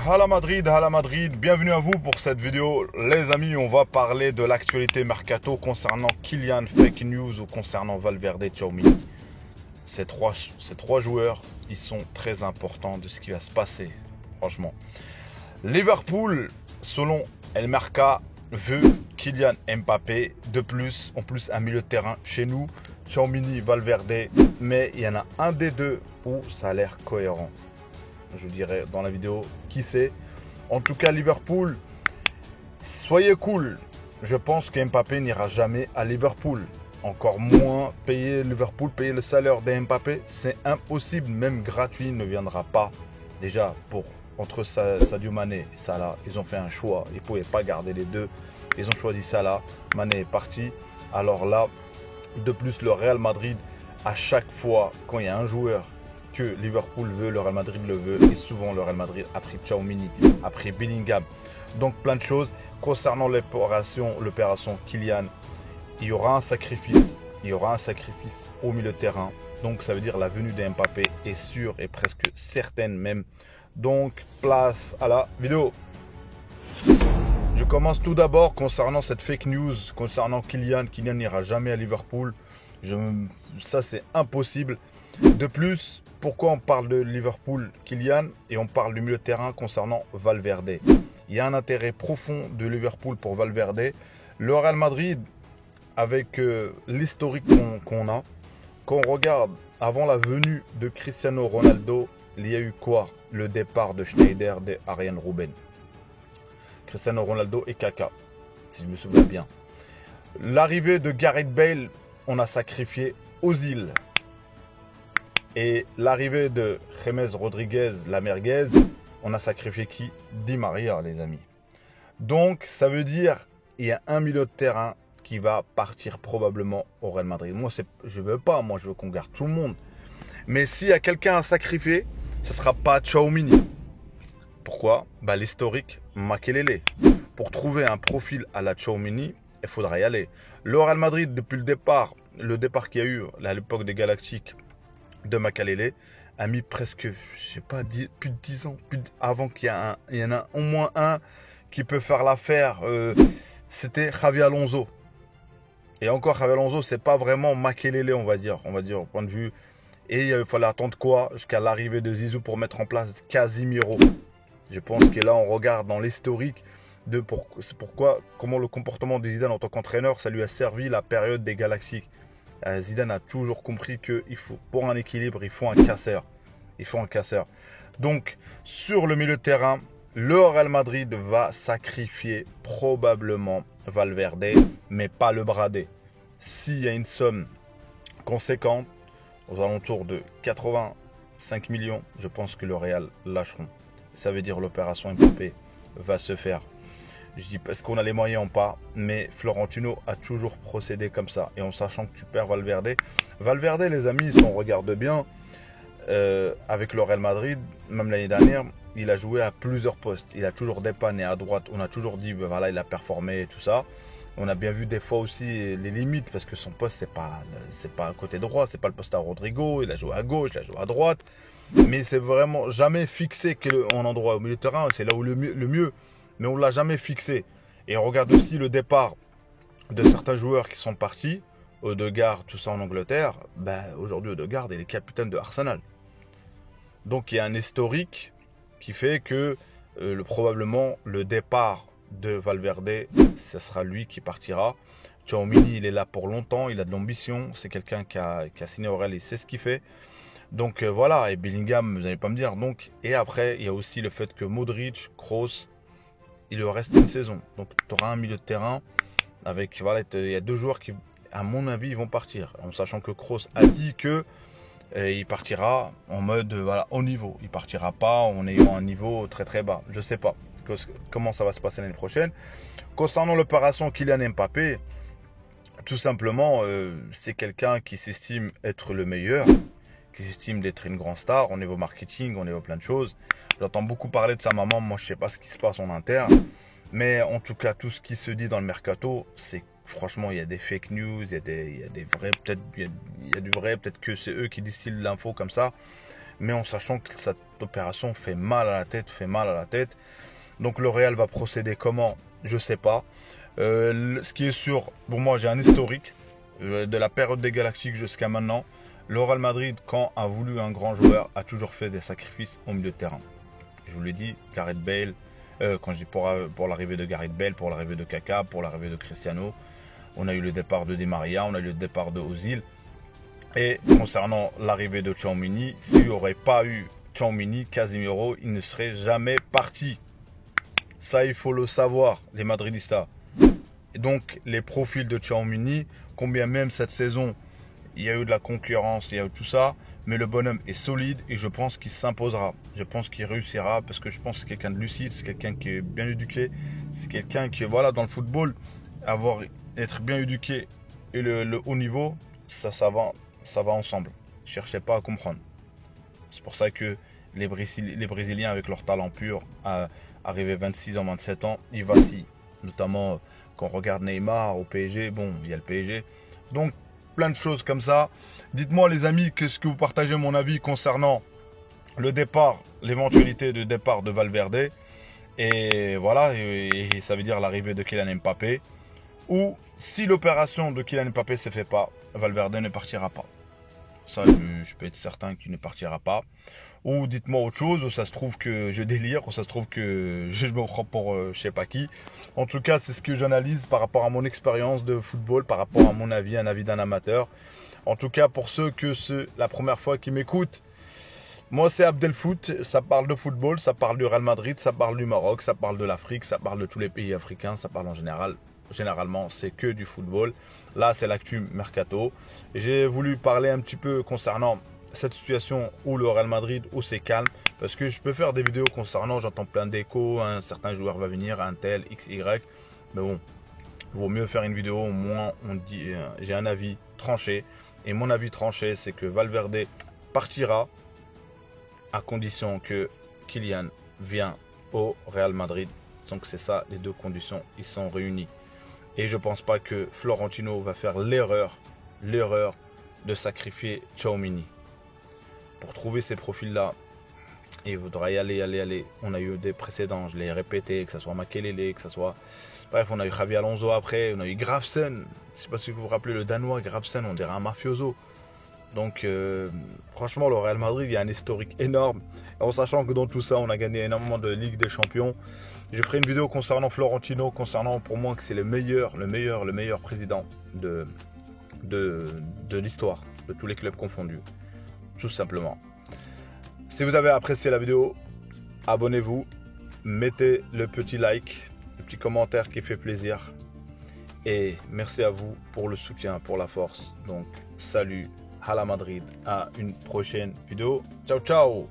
Hala Madrid, bienvenue à vous pour cette vidéo. Les amis, on va parler de l'actualité mercato concernant Kylian, fake news ou concernant Valverde, Tchouaméni. Ces trois joueurs, ils sont très importants de ce qui va se passer, franchement. Liverpool, selon El Marca, veut Kylian Mbappé de plus, en plus un milieu de terrain chez nous, Tchouaméni, Valverde, mais il y en a un des deux où ça a l'air cohérent. Je dirais dans la vidéo qui c'est. En tout cas, Liverpool, soyez cool. Je pense que Mbappé n'ira jamais à Liverpool. Encore moins payer Liverpool, payer le salaire de Mbappé, c'est impossible. Même gratuit ne viendra pas. Déjà, entre Sadio Mané et Salah, ils ont fait un choix. Ils ne pouvaient pas garder les deux. Ils ont choisi Salah. Mané est parti. Alors là, de plus, le Real Madrid, à chaque fois, quand il y a un joueur que Liverpool veut, le Real Madrid le veut, et souvent le Real Madrid a pris Tchouaméni, a pris Bellingham. Donc plein de choses. Concernant l'opération Kylian, il y aura un sacrifice. Il y aura un sacrifice au milieu de terrain. Donc ça veut dire la venue de Mbappé est sûre et presque certaine même. Donc place à la vidéo. Je commence tout d'abord concernant cette fake news, concernant Kylian. Kylian n'ira jamais à Liverpool. Ça c'est impossible. De plus, pourquoi on parle de Liverpool, Kylian, et on parle du milieu de terrain concernant Valverde? Il y a un intérêt profond de Liverpool pour Valverde. Le Real Madrid, avec l'historique qu'on a, quand on regarde avant la venue de Cristiano Ronaldo, il y a eu quoi? Le départ de Schneider, de Arjen Robben. Cristiano Ronaldo et Kaka, si je me souviens bien. L'arrivée de Gareth Bale, on a sacrifié Ozil. Et l'arrivée de James Rodriguez, la merguez, on a sacrifié qui? Di Maria, les amis. Donc, ça veut dire qu'il y a un milieu de terrain qui va partir probablement au Real Madrid. Moi, je veux pas. Moi, je veux qu'on garde tout le monde. Mais s'il y a quelqu'un à sacrifier, ce ne sera pas Tchouaméni. Pourquoi? L'historique, Makelele. Pour trouver un profil à la Tchouaméni, il faudra y aller. Le Real Madrid, depuis le départ qu'il y a eu à l'époque des Galactiques, de Makelele a mis presque, je sais pas, plus de 10 ans, avant qu'il y en a au moins un qui peut faire l'affaire. C'était Xavi Alonso. Et encore, Xavi Alonso, c'est pas vraiment Makelele, on va dire au point de vue. Et il fallait attendre quoi? Jusqu'à l'arrivée de Zizou pour mettre en place Casemiro. Je pense que là, on regarde dans l'historique de comment le comportement de Zidane en tant qu'entraîneur, ça lui a servi la période des Galactiques. Zidane a toujours compris qu'il faut, pour un équilibre, il faut un casseur. Donc, sur le milieu de terrain, le Real Madrid va sacrifier probablement Valverde, mais pas le brader. S'il y a une somme conséquente, aux alentours de 85 millions, je pense que le Real lâcheront. Ça veut dire l'opération Mbappé va se faire. Je dis est-ce qu'on a les moyens ou pas, mais Florentino a toujours procédé comme ça. Et en sachant que tu perds Valverde. Valverde, les amis, si on regarde bien, avec le Real Madrid, même l'année dernière, il a joué à plusieurs postes. Il a toujours dépanné à droite. On a toujours dit, voilà, il a performé et tout ça. On a bien vu des fois aussi les limites, parce que son poste, c'est pas à côté droit, c'est pas le poste à Rodrigo. Il a joué à gauche, il a joué à droite. Mais c'est vraiment jamais fixé en endroit au milieu de terrain. C'est là où le mieux. Mais on ne l'a jamais fixé. Et on regarde aussi le départ de certains joueurs qui sont partis. Odegaard, tout ça en Angleterre. Aujourd'hui, Odegaard est le capitaine de Arsenal. Donc il y a un historique qui fait que probablement le départ de Valverde, ce sera lui qui partira. Tchouaméni, il est là pour longtemps, il a de l'ambition. C'est quelqu'un qui a signé au Real, il sait ce qu'il fait. Donc voilà, et Bellingham, vous n'allez pas me dire. Donc, et après, il y a aussi le fait que Modric, Kroos, il leur reste une saison. Donc tu auras un milieu de terrain avec, voilà, il y a deux joueurs qui, à mon avis, ils vont partir. En sachant que Kroos a dit que il partira en mode voilà, haut niveau. Il partira pas en ayant un niveau très très bas. Je sais pas comment ça va se passer l'année prochaine. Concernant l'opération Kylian Mbappé, tout simplement, c'est quelqu'un qui s'estime être le meilleur, qui s'estime d'être une grande star au niveau marketing, au niveau plein de choses. J'entends beaucoup parler de sa maman. Moi, je sais pas ce qui se passe en interne. Mais en tout cas, tout ce qui se dit dans le mercato, c'est franchement, il y a des fake news, il y a des vrais, peut-être, il y a du vrai, peut-être que c'est eux qui distillent l'info comme ça. Mais en sachant que opération fait mal à la tête. Donc le Real va procéder comment? Je sais pas. Ce qui est sûr, pour moi, j'ai un historique de la période des Galactiques jusqu'à maintenant. Le Real Madrid, quand a voulu un grand joueur, a toujours fait des sacrifices au milieu de terrain. Je vous l'ai dit, Gareth Bale, quand je dis pour l'arrivée de Gareth Bale, pour l'arrivée de Kaka, pour l'arrivée de Cristiano, on a eu le départ de Di Maria, on a eu le départ de Ozil. Et concernant l'arrivée de Tchouaméni, s'il n'y aurait pas eu Tchouaméni, Casemiro, il ne serait jamais parti. Ça, il faut le savoir, les Madridistas. Et donc, les profils de Tchouaméni, combien même cette saison, il y a eu de la concurrence, il y a eu tout ça, mais le bonhomme est solide et je pense qu'il s'imposera. Je pense qu'il réussira parce que je pense que c'est quelqu'un de lucide, c'est quelqu'un qui est bien éduqué, c'est quelqu'un qui, voilà, dans le football, être bien éduqué et le haut niveau, ça va ensemble. Cherchez pas à comprendre. C'est pour ça que les Brésiliens, avec leur talent pur, arrivés 26 ans, 27 ans, ils vacillent. Notamment quand on regarde Neymar au PSG, bon, il y a le PSG. Donc, plein de choses comme ça. Dites-moi les amis, qu'est-ce que vous partagez mon avis concernant le départ, l'éventualité de départ de Valverde. Et voilà, et ça veut dire l'arrivée de Kylian Mbappé. Ou si l'opération de Kylian Mbappé ne se fait pas, Valverde ne partira pas. Ça, je peux être certain qu'il ne partira pas. Ou dites-moi autre chose, ou ça se trouve que je délire, ou ça se trouve que je me prends pour je sais pas qui. En tout cas, c'est ce que j'analyse par rapport à mon expérience de football, par rapport à mon avis, un avis d'un amateur. En tout cas, pour ceux que c'est la première fois qui m'écoutent, moi c'est Abdelfoot, ça parle de football, ça parle du Real Madrid, ça parle du Maroc, ça parle de l'Afrique, ça parle de tous les pays africains, ça parle en général. Généralement, c'est que du football. Là, c'est l'actu mercato. J'ai voulu parler un petit peu concernant cette situation où le Real Madrid, où c'est calme. Parce que je peux faire des vidéos concernant, j'entends plein d'échos, un certain joueur va venir, un tel, X, Y. Mais bon, il vaut mieux faire une vidéo, au moins on dit, j'ai un avis tranché. Et mon avis tranché, c'est que Valverde partira à condition que Kylian vienne au Real Madrid. Donc c'est ça, les deux conditions, ils sont réunis. Et je ne pense pas que Florentino va faire l'erreur de sacrifier Tchouaméni. Pour trouver ces profils-là, il faudra y aller. On a eu des précédents, je l'ai répété, que ce soit Makelele, que ce soit... Bref, on a eu Xavi Alonso après, on a eu Grafsen. Je ne sais pas si vous vous rappelez le Danois, Grafsen, on dirait un mafioso. Donc, franchement, le Real Madrid, il y a un historique énorme. En sachant que dans tout ça, on a gagné énormément de Ligue des Champions. Je ferai une vidéo concernant Florentino, concernant pour moi que c'est le meilleur président de l'histoire, de tous les clubs confondus. Tout simplement. Si vous avez apprécié la vidéo, abonnez-vous, mettez le petit like, le petit commentaire qui fait plaisir. Et merci à vous pour le soutien, pour la force. Donc, salut. À la Madrid, à une prochaine vidéo. Ciao, ciao!